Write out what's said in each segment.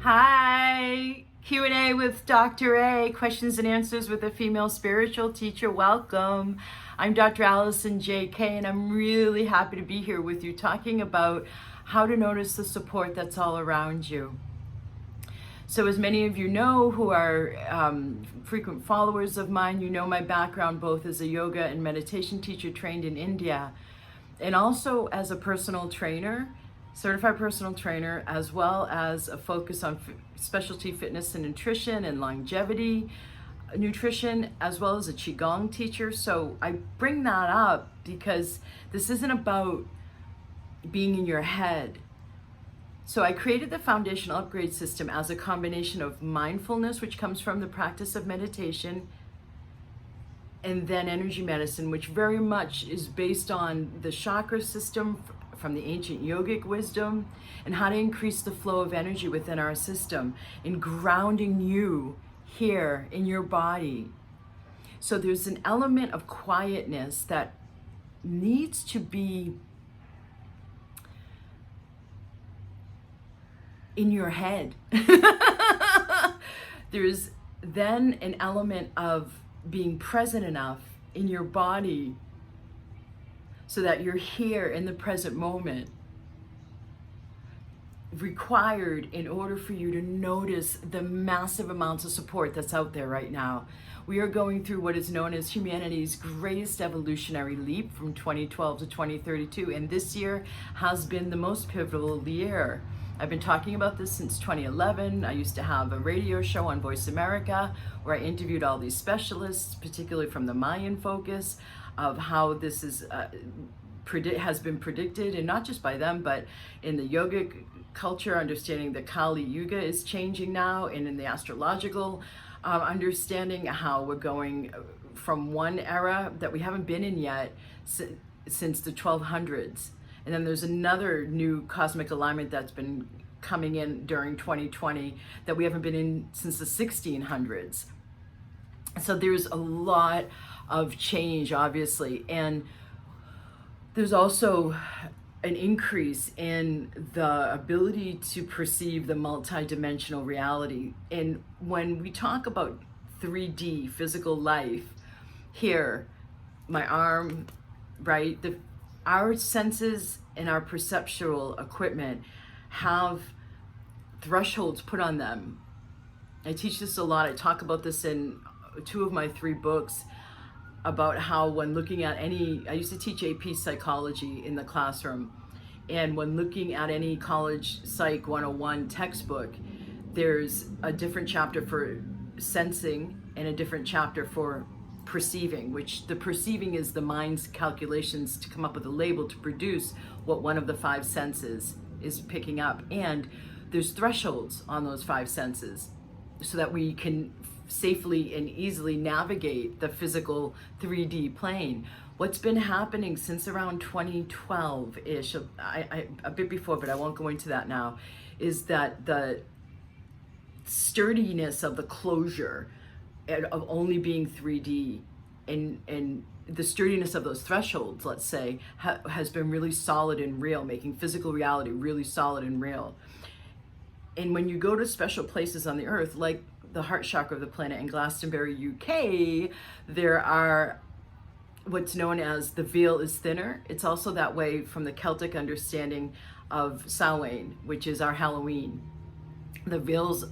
Hi, Q&A with Dr. A, questions and answers with a female spiritual teacher. Welcome. I'm Dr. Alison JK, and I'm really happy to be here with you talking about how to notice the support that's all around you. So as many of you know who are frequent followers of mine, you know my background both as a yoga and meditation teacher trained in India, and also as a personal trainer, certified personal trainer, as well as a focus on specialty fitness and nutrition and longevity nutrition, as well as a Qigong teacher. So I bring that up because this isn't about being in your head. So I created the foundational upgrade system as a combination of mindfulness, which comes from the practice of meditation, and then energy medicine, which very much is based on the chakra system from the ancient yogic wisdom, and how to increase the flow of energy within our system in grounding you here in your body. So there's an element of quietness that needs to be in your head. There's then an element of being present enough in your body so that you're here in the present moment, required in order for you to notice the massive amounts of support that's out there right now. We are going through what is known as humanity's greatest evolutionary leap from 2012 to 2032, and this year has been the most pivotal year. I've been talking about this since 2011. I used to have a radio show on Voice America where I interviewed all these specialists, particularly from the Mayan focus, of how this is has been predicted, and not just by them, but in the yogic culture, understanding that Kali Yuga is changing now, and in the astrological understanding how we're going from one era that we haven't been in yet since the 1200s. And then there's another new cosmic alignment that's been coming in during 2020 that we haven't been in since the 1600s. So there's a lot of change, obviously. And there's also an increase in the ability to perceive the multidimensional reality. And when we talk about 3D physical life, here, my arm, right? Our senses and our perceptual equipment have thresholds put on them. I teach this a lot. I talk about this in 2 of my 3 books about how when looking at I used to teach AP psychology in the classroom, and when looking at any college psych 101 textbook, there's a different chapter for sensing and a different chapter for perceiving, which the perceiving is the mind's calculations to come up with a label to produce what one of the 5 senses is picking up. And there's thresholds on those 5 senses so that we can safely and easily navigate the physical 3D plane. What's been happening since around 2012-ish, a bit before, but I won't go into that now, is that the sturdiness of the closure of only being 3D and the sturdiness of those thresholds, let's say, has been really solid and real, making physical reality really solid and real. And when you go to special places on the earth, like the heart chakra of the planet in Glastonbury, UK, there are what's known as the veil is thinner. It's also that way from the Celtic understanding of Samhain, which is our Halloween. The veils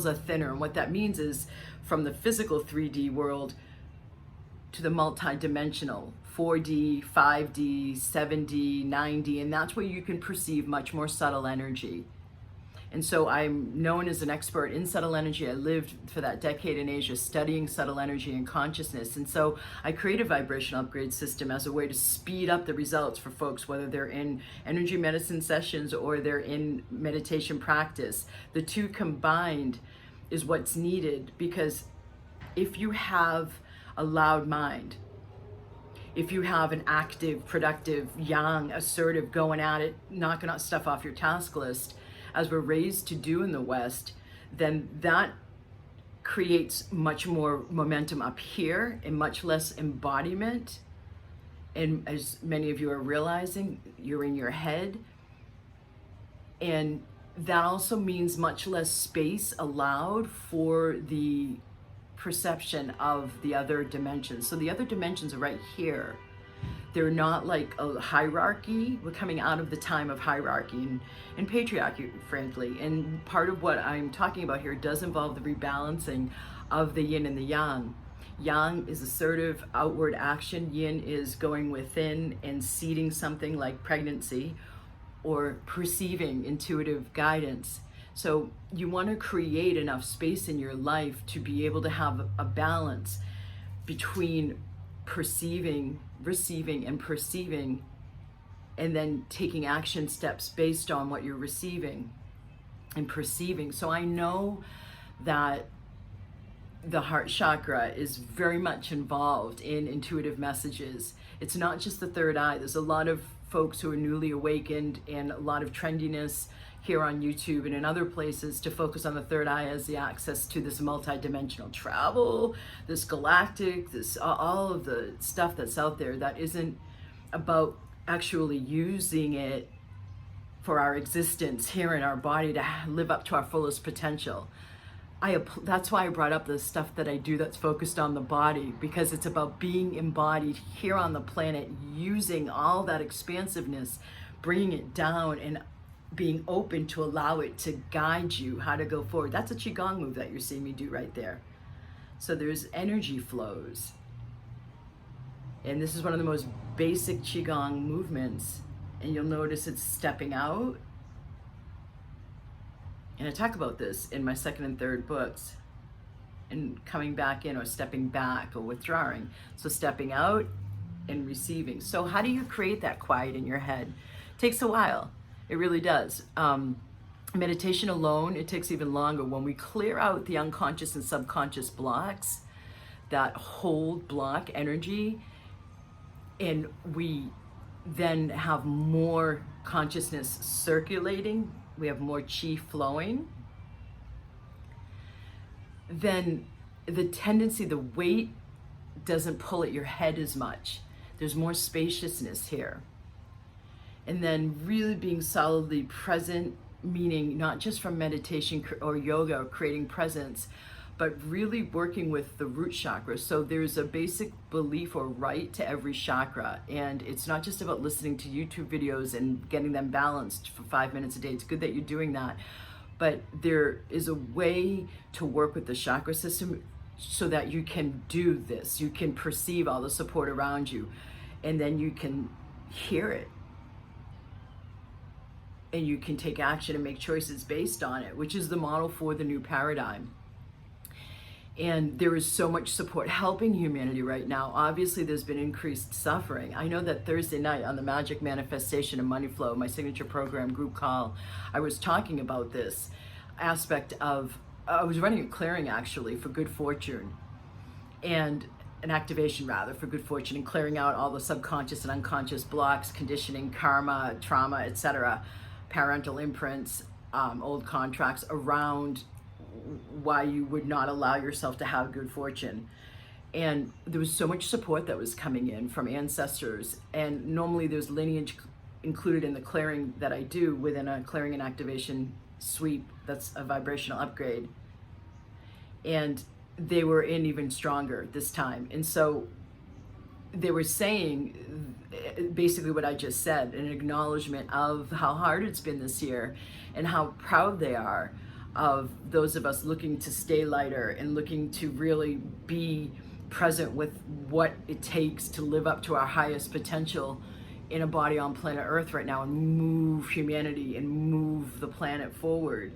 are thinner, and what that means is from the physical 3D world to the multi-dimensional 4D, 5D, 7D, 9D, and that's where you can perceive much more subtle energy. And so I'm known as an expert in subtle energy. I lived for that decade in Asia studying subtle energy and consciousness. And so I created a vibrational upgrade system as a way to speed up the results for folks, whether they're in energy medicine sessions or they're in meditation practice. The 2 combined is what's needed, because if you have a loud mind, if you have an active, productive, young, assertive, going at it, knocking out stuff off your task list, as we're raised to do in the West, then that creates much more momentum up here and much less embodiment And as many of you are realizing, you're in your head. And that also means much less space allowed for the perception of the other dimensions. So the other dimensions are right here. They're not like a hierarchy. We're coming out of the time of hierarchy and patriarchy, frankly. And part of what I'm talking about here does involve the rebalancing of the yin and the yang. Yang is assertive, outward action. Yin is going within and seeding something like pregnancy or perceiving intuitive guidance. So you want to create enough space in your life to be able to have a balance between perceiving, receiving, and perceiving, and then taking action steps based on what you're receiving and perceiving. So I know that the heart chakra is very much involved in intuitive messages. It's not just the third eye. There's a lot of folks who are newly awakened and a lot of trendiness here on YouTube and in other places to focus on the third eye as the access to this multi-dimensional travel, this galactic, this all of the stuff that's out there that isn't about actually using it for our existence here in our body to live up to our fullest potential. That's why I brought up the stuff that I do that's focused on the body, because it's about being embodied here on the planet, using all that expansiveness, bringing it down and being open to allow it to guide you how to go forward. That's a Qigong move that you're seeing me do right there. So there's energy flows. And this is one of the most basic Qigong movements. And you'll notice it's stepping out. And I talk about this in my second and third books. And coming back in, or stepping back, or withdrawing. So stepping out and receiving. So how do you create that quiet in your head? It takes a while. It really does. Meditation alone, it takes even longer. When we clear out the unconscious and subconscious blocks that hold block energy, and we then have more consciousness circulating, we have more chi flowing, then the tendency, the weight doesn't pull at your head as much. There's more spaciousness here. And then really being solidly present, meaning not just from meditation or yoga or creating presence, but really working with the root chakra. So there's a basic belief or right to every chakra. And it's not just about listening to YouTube videos and getting them balanced for 5 minutes a day. It's good that you're doing that. But there is a way to work with the chakra system so that you can do this. You can perceive all the support around you, and then you can hear it. And you can take action and make choices based on it, which is the model for the new paradigm. And there is so much support helping humanity right now. Obviously, there's been increased suffering. I know that Thursday night on the Magic Manifestation and Money Flow, my signature program group call, I was talking about this aspect of, I was running a clearing actually for good fortune, and an activation rather for good fortune, and clearing out all the subconscious and unconscious blocks, conditioning, karma, trauma, etc., parental imprints, old contracts around why you would not allow yourself to have good fortune. And there was so much support that was coming in from ancestors, and normally there's lineage included in the clearing that I do within a clearing and activation sweep that's a vibrational upgrade, and they were in even stronger this time. And so they were saying basically what I just said, an acknowledgement of how hard it's been this year and how proud they are of those of us looking to stay lighter and looking to really be present with what it takes to live up to our highest potential in a body on planet Earth right now and move humanity and move the planet forward.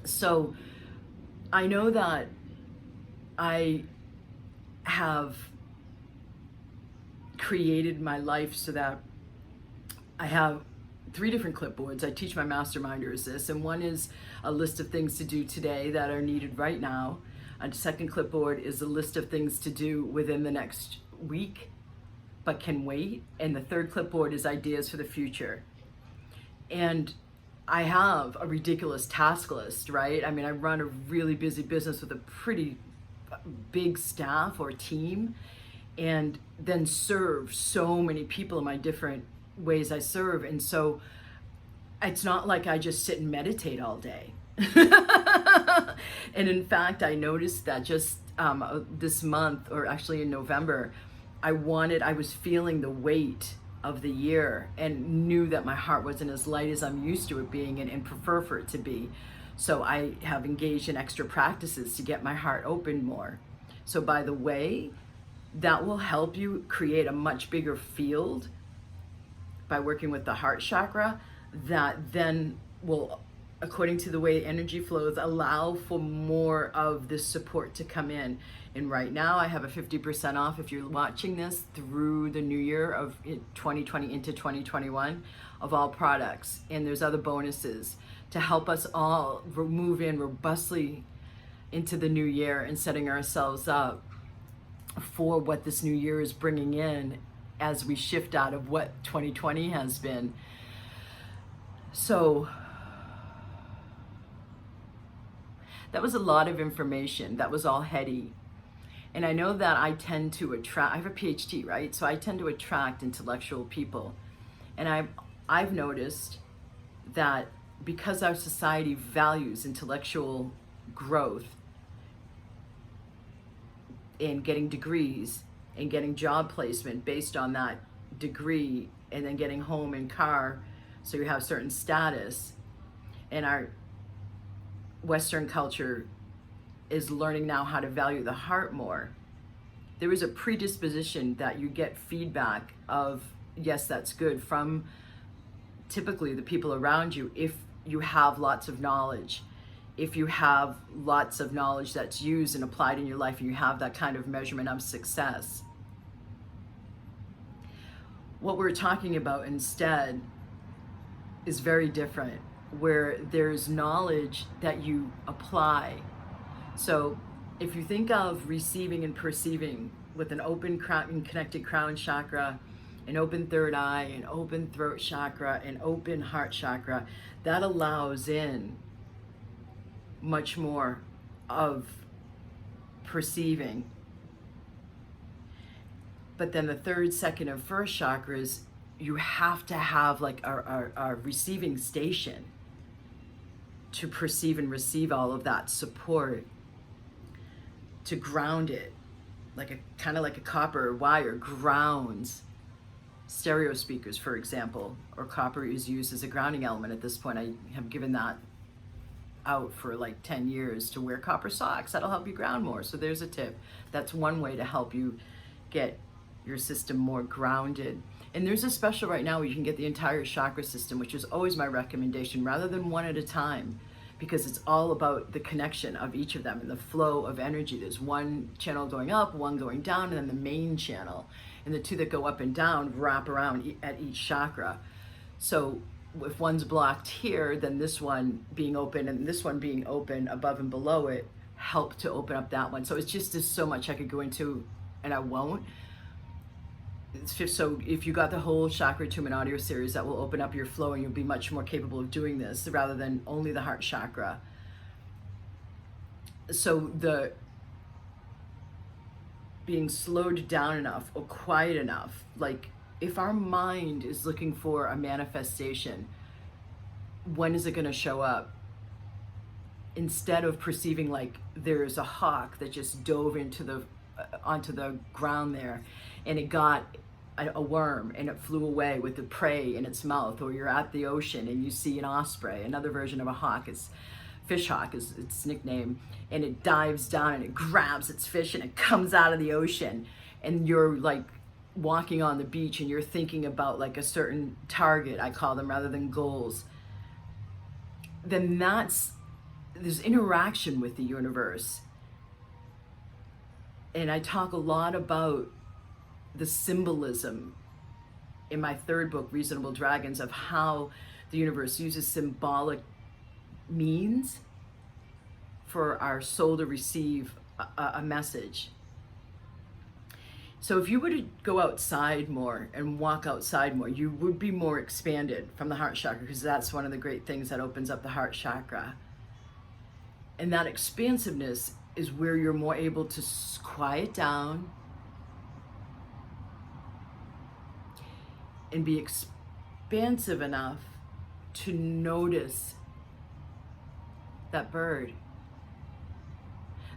So I know that I have created my life so that I have 3 different clipboards. I teach my masterminders this, and one is a list of things to do today that are needed right now. A second clipboard is a list of things to do within the next week but can wait, and the third clipboard is ideas for the future. And I have a ridiculous task list, right? I mean, I run a really busy business with a pretty big staff or team, and then serve so many people in my different ways I serve. And so it's not like I just sit and meditate all day. And in fact, I noticed that just this month, or actually in November, I was feeling the weight of the year and knew that my heart wasn't as light as I'm used to it being, and prefer for it to be. So I have engaged in extra practices to get my heart open more. So by the way, that will help you create a much bigger field by working with the heart chakra, that then will, according to the way energy flows, allow for more of this support to come in. And right now I have a 50% off if you're watching this through the new year of 2020 into 2021 of all products. And there's other bonuses to help us all move in robustly into the new year and setting ourselves up for what this new year is bringing in as we shift out of what 2020 has been. So that was a lot of information. That was all heady. And I know that I tend to attract, I have a PhD, right? So I tend to attract intellectual people. And I've noticed that because our society values intellectual growth in getting degrees and getting job placement based on that degree, and then getting home and car so you have certain status, and our Western culture is learning now how to value the heart more. There is a predisposition that you get feedback of, yes, that's good, from typically the people around you if you have lots of knowledge. If you have lots of knowledge that's used and applied in your life, and you have that kind of measurement of success. What we're talking about instead is very different, where there's knowledge that you apply. So if you think of receiving and perceiving with an open and connected crown chakra, an open third eye, an open throat chakra, an open heart chakra, that allows in much more of perceiving. But then the third, second, and first chakras, you have to have like a receiving station to perceive and receive all of that support, to ground it, like a kind of like a copper wire grounds stereo speakers, for example, or copper is used as a grounding element at this point. I have given that out for like 10 years to wear copper socks. That'll help you ground more. So there's a tip. That's one way to help you get your system more grounded. And there's a special right now where you can get the entire chakra system, which is always my recommendation, rather than one at a time, because it's all about the connection of each of them and the flow of energy. There's one channel going up, one going down, and then the main channel. And the two that go up and down wrap around at each chakra. So if one's blocked here, then this one being open and this one being open above and below it help to open up that one. So it's just, there's so much I could go into, and I won't. It's just, so if you got the whole Chakra Attunement audio series, that will open up your flow, and you'll be much more capable of doing this rather than only the heart chakra. So the being slowed down enough or quiet enough, like if our mind is looking for a manifestation, when is it going to show up? Instead of perceiving like there's a hawk that just dove into onto the ground there, and it got a worm and it flew away with the prey in its mouth, or you're at the ocean and you see an osprey, another version of a hawk, is fish hawk is its nickname, and it dives down and it grabs its fish and it comes out of the ocean, and you're like walking on the beach and you're thinking about like a certain target, I call them, rather than goals. Then there's interaction with the universe. And I talk a lot about the symbolism in my third book, Reasonable Dragons, of how the universe uses symbolic means for our soul to receive a message. So if you were to go outside more and walk outside more, you would be more expanded from the heart chakra, because that's one of the great things that opens up the heart chakra. And that expansiveness is where you're more able to quiet down and be expansive enough to notice that bird.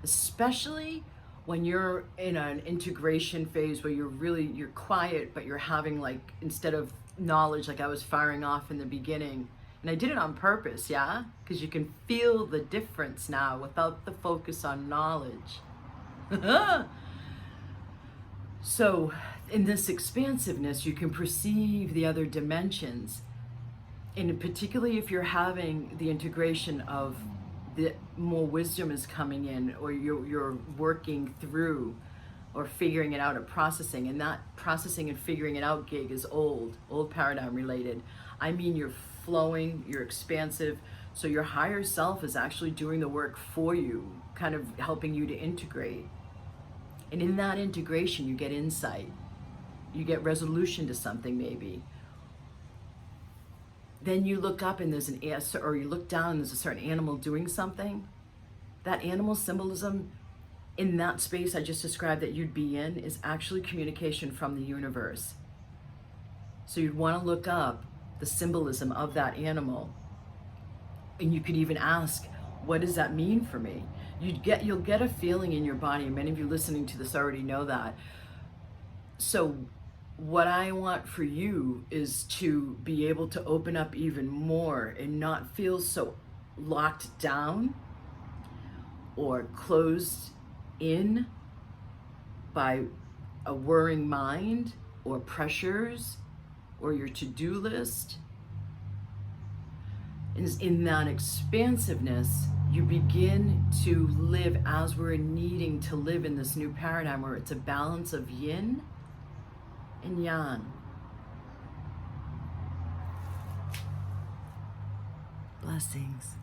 Especially when you're in an integration phase where you're quiet, but you're having, like, instead of knowledge, like I was firing off in the beginning, and I did it on purpose, yeah, because you can feel the difference now without the focus on knowledge. So in this expansiveness, you can perceive the other dimensions, and particularly if you're having the integration of the more wisdom is coming in, or you're working through or figuring it out or processing, and that processing and figuring it out gig is old paradigm related. I mean, you're flowing, you're expansive, so your higher self is actually doing the work for you, kind of helping you to integrate. And in that integration, you get insight, you get resolution to something maybe. Then you look up and there's an answer, or you look down and there's a certain animal doing something. That animal symbolism in that space I just described that you'd be in is actually communication from the universe. So you'd want to look up the symbolism of that animal. And you could even ask, what does that mean for me? You'll get a feeling in your body, and many of you listening to this already know that. So what I want for you is to be able to open up even more and not feel so locked down or closed in by a worrying mind or pressures or your to-do list. In that expansiveness, you begin to live as we're needing to live in this new paradigm, where it's a balance of yin and yang. Blessings.